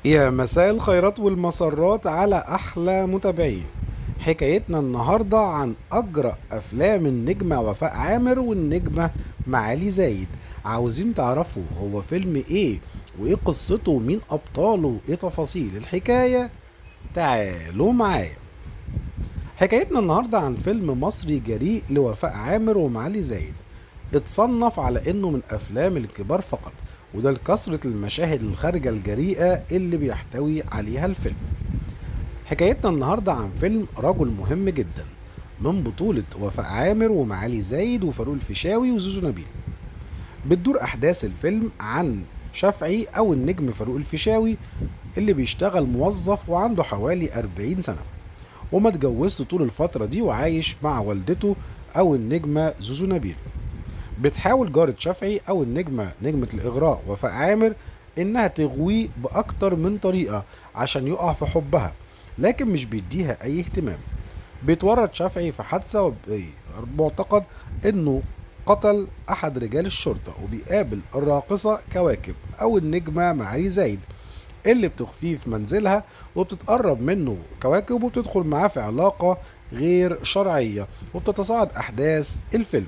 يا مساء الخيرات والمسرات على أحلى متابعين. حكايتنا النهاردة عن أجرأ أفلام النجمة وفاء عامر والنجمة معالي زايد. عاوزين تعرفوا هو فيلم إيه وإيه قصته ومين أبطاله وإيه تفاصيل الحكاية؟ تعالوا معايا. حكايتنا النهاردة عن فيلم مصري جريء لوفاء عامر ومعالي زايد. اتصنف على انه من افلام الكبار فقط، وده لكثرة المشاهد الخارجة الجريئة اللي بيحتوي عليها الفيلم. حكايتنا النهاردة عن فيلم رجل مهم جدا، من بطولة وفاء عامر ومعالي زايد وفاروق الفيشاوي وزوزو نبيل. بتدور احداث الفيلم عن شافعي او النجم فاروق الفيشاوي، اللي بيشتغل موظف وعنده حوالي 40 سنة، وما اتجوزت طول الفترة دي وعايش مع والدته او النجمة زوزو نبيل. بتحاول جارة شافعي أو النجمة نجمة الإغراء وفاء عامر إنها تغويه بأكتر من طريقة عشان يقع في حبها، لكن مش بيديها أي اهتمام. بيتورط شافعي في حادثة ومعتقد إنه قتل أحد رجال الشرطة، وبيقابل الراقصة كواكب أو النجمة معالي زايد اللي بتخفيه في منزلها، وبتتقرب منه كواكب وبتدخل معاه في علاقة غير شرعية، وبتتصاعد أحداث الفيلم.